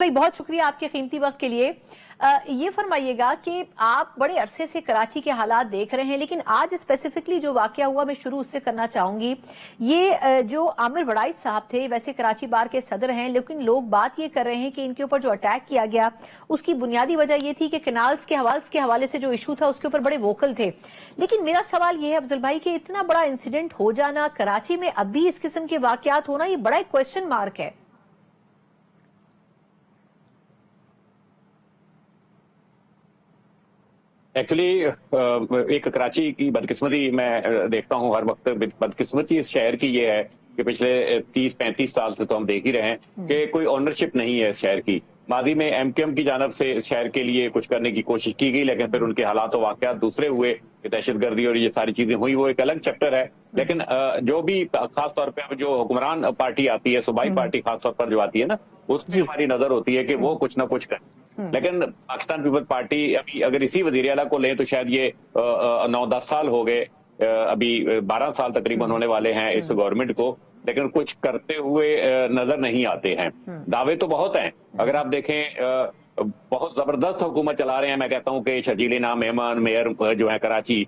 भाई बहुत शुक्रिया आपके कीमती वक्त के लिए। ये फरमाइएगा कि आप बड़े अरसे से कराची के हालात देख रहे हैं, लेकिन आज स्पेसिफिकली जो वाकया हुआ मैं शुरू उससे करना चाहूंगी। ये जो आमिर वड़ाइच साहब थे, वैसे कराची बार के सदर हैं, लेकिन लोग बात ये कर रहे हैं कि इनके ऊपर जो अटैक किया गया उसकी बुनियादी वजह ये थी कि कैनाल्स के हवाले से जो इशू था उसके ऊपर बड़े वोकल थे। लेकिन मेरा सवाल ये है अफजल भाई कि इतना बड़ा इंसिडेंट हो जाना, कराची में अब भी इस किस्म के वाकयात होना, ये बड़ा एक क्वेश्चन मार्क है। एक्चुअली एक कराची की बदकिस्मती मैं देखता हूँ हर वक्त। बदकिस्मती इस शहर की ये है कि पिछले 30-35 साल से तो हम देख ही रहे हैं कि कोई ओनरशिप नहीं है इस शहर की। माजी में एमकेएम की जानब से इस शहर के लिए कुछ करने की कोशिश की गई, लेकिन फिर उनके हालात और वाकयात दूसरे हुए, दहशतगर्दी और ये सारी चीजें हुई, वो एक अलग चैप्टर है। लेकिन जो भी खास तौर पे अब जो हुक्मरान पार्टी आती है, सूबाई पार्टी खास तौर पर जो आती है ना, उसमें हमारी नजर होती है कि वो कुछ ना कुछ करे। लेकिन पाकिस्तान पीपल्स पार्टी अभी अगर इसी वजीर आला को लें तो शायद ये 9-10 साल हो गए, अभी 12 साल तकरीबन होने वाले हैं इस गवर्नमेंट को, लेकिन कुछ करते हुए नजर नहीं आते हैं। दावे तो बहुत हैं, अगर आप देखें बहुत जबरदस्त हुकूमत चला रहे हैं। मैं कहता हूं कि शर्जील नाम मेहमान मेयर जो है कराची,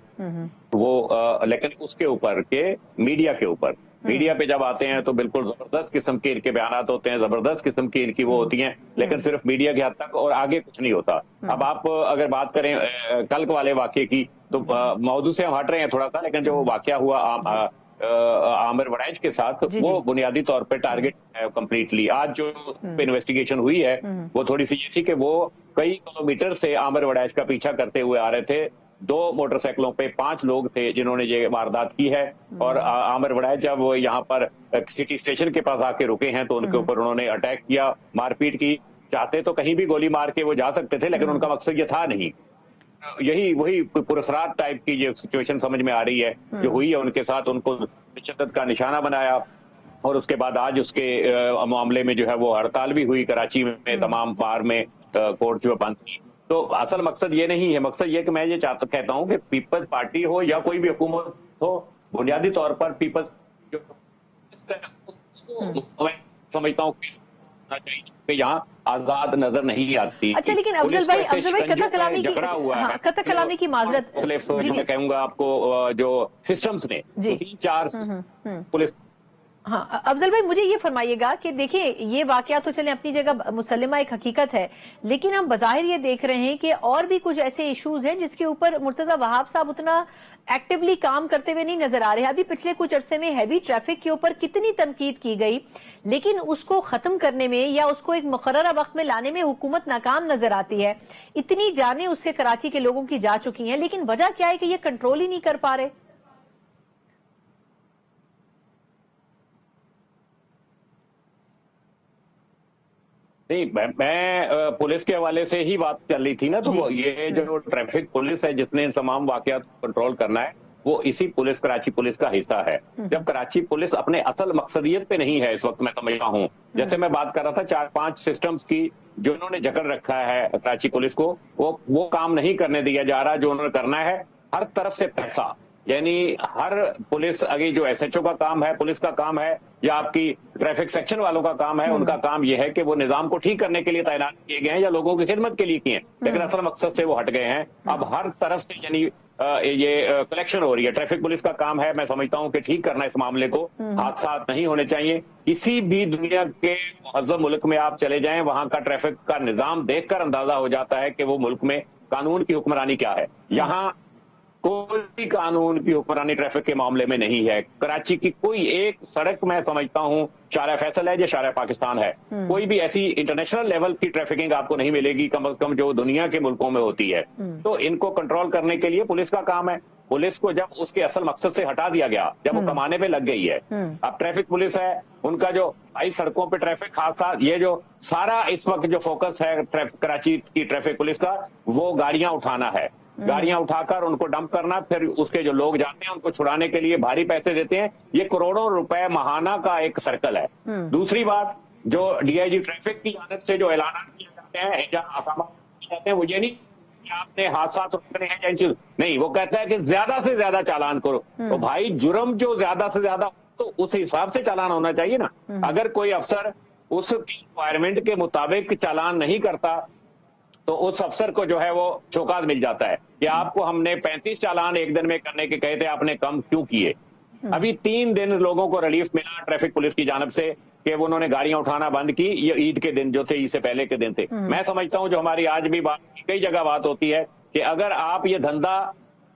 वो लेकिन उसके ऊपर के मीडिया के ऊपर, मीडिया पे जब आते हैं तो बिल्कुल जबरदस्त किस्म के इनके बयानात होते हैं, जबरदस्त किस्म की इनकी वो होती हैं, लेकिन सिर्फ मीडिया की हद तक और आगे कुछ नहीं होता। अब आप अगर बात करें कल वाले वाक्य की, तो मौजूद से हम हट रहे हैं थोड़ा सा, लेकिन जो वाक्य हुआ आमिर वड़ाइच के साथ, वो बुनियादी तौर पे टारगेट है कंप्लीटली। आज जो इन्वेस्टिगेशन हुई है वो थोड़ी सी ये थी कि वो कई किलोमीटर से आमिर वड़ाइच का पीछा करते हुए आ रहे थे। 2 मोटरसाइकिलों पे 5 लोग थे जिन्होंने ये वारदात की है। और आमिर वड़ाइच जब वो यहाँ पर सिटी स्टेशन के पास आके रुके हैं तो उनके ऊपर उन्होंने अटैक किया, मारपीट की। चाहते तो कहीं भी गोली मार के वो जा सकते थे, लेकिन उनका मकसद ये था नहीं। यही वही पुरस्रात टाइप की जो सिचुएशन समझ में आ रही है जो हुई है उनके साथ, उनको तशद्दुद का निशाना बनाया। और उसके बाद आज उसके मामले में जो है वो हड़ताल भी हुई कराची में, तमाम बार में कोर्ट जो बंद की। तो असल मकसद ये नहीं है, मकसद ये कि मैं ये कहता हूँ कि पीपल्स पार्टी हो या कोई भी हुकूमत हो, बुनियादी तौर पर पीपल्स जो मैं समझता हूँ कि यहाँ आजाद नजर नहीं आती। अच्छा, लेकिन अफजल भाई कथक कलामी की माजरत मैं कहूंगा आपको, जो सिस्टम्स ने 3-4 पुलिस। हाँ अफजल भाई, मुझे ये फरमाइएगा कि देखिए ये वाकया तो चले अपनी जगह मुसल्लिमा एक हकीकत है, लेकिन हम बज़ाहिर ये देख रहे हैं कि और भी कुछ ऐसे इश्यूज हैं जिसके ऊपर मुर्तजा वहाब साहब उतना एक्टिवली काम करते हुए नहीं नजर आ रहे। अभी पिछले कुछ अरसे में हैवी ट्रैफिक के ऊपर कितनी तनकीद की गई, लेकिन उसको खत्म करने में या उसको एक मुकर्ररा वक्त में लाने में हुकूमत नाकाम नजर आती है। इतनी जानें उससे कराची के लोगों की जा चुकी हैं, लेकिन वजह क्या है कि ये कंट्रोल ही नहीं कर पा रहे। नहीं, मैं पुलिस के हवाले से ही बात चल रही थी ना, तो ये जो ट्रैफिक पुलिस है जिसने तमाम वाकयात कंट्रोल करना है, वो इसी पुलिस, कराची पुलिस का हिस्सा है। जब कराची पुलिस अपने असल मकसदियत पे नहीं है इस वक्त, मैं समझता हूँ, जैसे मैं बात कर रहा था 4-5 सिस्टम्स की जो उन्होंने जकड़ रखा है कराची पुलिस को, वो काम नहीं करने दिया जा रहा जो उन्होंने करना है। हर तरफ से पैसा, यानी हर पुलिस, अगर जो एसएचओ का काम है, पुलिस का काम है, या आपकी ट्रैफिक सेक्शन वालों का काम है, उनका काम यह है कि वो निजाम को ठीक करने के लिए तैनात किए गए हैं या लोगों की खिदमत के लिए किए हैं, लेकिन असल मकसद से वो हट गए हैं। अब हर तरफ से यानी ये कलेक्शन हो रही है। ट्रैफिक पुलिस का काम है, मैं समझता हूँ कि ठीक करना इस मामले को, हादसा नहीं होने चाहिए। किसी भी दुनिया के मुहज़्ज़म मुल्क में आप चले जाएं, वहां का ट्रैफिक का निजाम देखकर अंदाजा हो जाता है कि वो मुल्क में कानून की हुक्मरानी क्या है। यहाँ कोई कानून की हुक्मरानी ट्रैफिक के मामले में नहीं है। कराची की कोई एक सड़क, मैं समझता हूँ शारा फैसल है या शारा पाकिस्तान है, कोई भी ऐसी इंटरनेशनल लेवल की ट्रैफिकिंग आपको नहीं मिलेगी, कम से कम जो दुनिया के मुल्कों में होती है। तो इनको कंट्रोल करने के लिए पुलिस का काम है। पुलिस को जब उसके असल मकसद से हटा दिया गया, जब वो कमाने पे लग गई है, अब ट्रैफिक पुलिस है, उनका जो भाई सड़कों पे ट्रैफिक हादसा, ये जो सारा इस वक्त जो फोकस है कराची की ट्रैफिक पुलिस का, वो गाड़ियां उठाना है। गाड़ियां उठाकर उनको डंप करना, फिर उसके जो लोग जाते हैं उनको छुड़ाने के लिए भारी पैसे देते हैं। ये करोड़ों रुपए महाना का एक सर्कल है। दूसरी बात, जो डीआईजी ट्रैफिक की आदत से जो ऐलान किए जाते हैं या अहकाम किए जाते हैं, वो ये नहीं कि आपने हादसा रोकने हैं या चीज नहीं, वो कहता है कि ज्यादा से ज्यादा चालान करो। तो भाई जुर्म जो ज्यादा से ज्यादा, तो उस हिसाब से चालान होना चाहिए ना। अगर कोई अफसर उस रिक्वायरमेंट के मुताबिक चालान नहीं करता तो उस अफसर को जो है वो चौकास मिल जाता है कि आपको हमने 35 चालान एक दिन में करने के कहे थे, आपने कम क्यों किए। अभी 3 दिन लोगों को रिलीफ मिला ट्रैफिक पुलिस की जानब से कि वो उन्होंने गाड़ियां उठाना बंद की, ये ईद के दिन जो थे, ईद से पहले के दिन थे। मैं समझता हूं जो हमारी आज भी बात कई जगह बात होती है कि अगर आप ये धंधा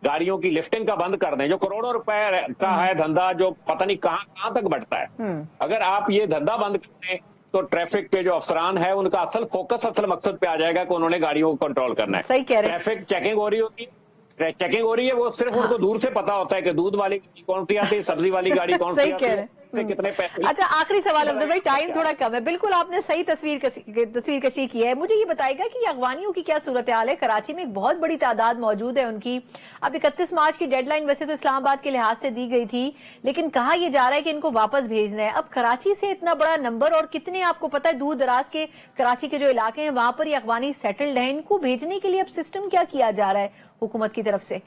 गाड़ियों की लिफ्टिंग का बंद कर दें, जो करोड़ों रुपए का है धंधा, जो पता नहीं कहां तक बढ़ता है, अगर आप ये धंधा बंद कर दें तो ट्रैफिक के जो अफसरान है उनका असल फोकस असल मकसद पे आ जाएगा कि उन्होंने गाड़ियों को कंट्रोल करना है। सही कह रहे हैं। ट्रैफिक चेकिंग हो रही होती है, चेकिंग हो रही है, वो सिर्फ उनको दूर से पता होता है कि दूध वाली गाड़ी कौन सी आती है, सब्जी वाली गाड़ी कौन सी आती है, से कितने पैसे। अच्छा, आखिरी सवाल अफजल भाई, टाइम थोड़ा कम है। बिल्कुल आपने सही तस्वीर कशी की है। मुझे ये बताएगा कि अगवानियों की क्या सूरत हाल है? कराची में एक बहुत बड़ी तादाद मौजूद है उनकी। अब 31 मार्च की डेडलाइन वैसे तो इस्लामाबाद के लिहाज से दी गई थी, लेकिन कहा यह जा रहा है कि इनको वापस भेजना है। अब कराची से इतना बड़ा नंबर, और कितने आपको पता है दूर दराज के कराची के जो इलाके हैं वहां पर ये अगवानी सेटल्ड है, इनको भेजने के लिए अब सिस्टम क्या किया जा रहा है हुकूमत की तरफ से?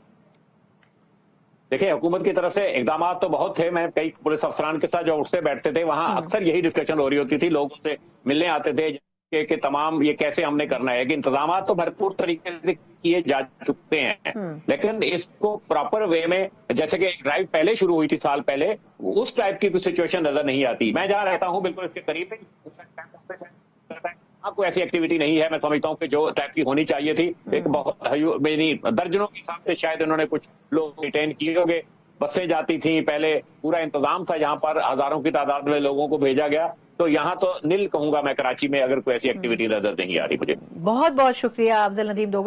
देखिए, हुकूमत की तरफ से इकदाम तो बहुत थे। मैं कई पुलिस अफसरान के साथ जो उठते बैठते थे वहां अक्सर यही डिस्कशन हो रही होती थी, लोगों से मिलने आते थे कि तमाम ये कैसे हमने करना है, कि इंतजाम तो भरपूर तरीके से किए जा चुके हैं, लेकिन इसको प्रॉपर वे में, जैसे कि ड्राइव पहले शुरू हुई थी साल पहले, उस टाइप की कोई सिचुएशन नजर नहीं आती। मैं जहां रहता हूं बिल्कुल इसके करीब ही कोई ऐसी एक्टिविटी नहीं है। मैं समझता हूँ कि जो टाइप की होनी चाहिए थी, एक बहुत दर्जनों के हिसाब से शायद उन्होंने कुछ लोग रिटेन किए होंगे। बसें जाती थी, पहले पूरा इंतजाम था, यहाँ पर हजारों की तादाद में लोगों को भेजा गया। तो यहाँ तो नील कहूंगा मैं कराची में, अगर कोई ऐसी एक्टिविटी नजर नहीं आ रही मुझे। बहुत बहुत शुक्रिया अफजल नदीम दोगल।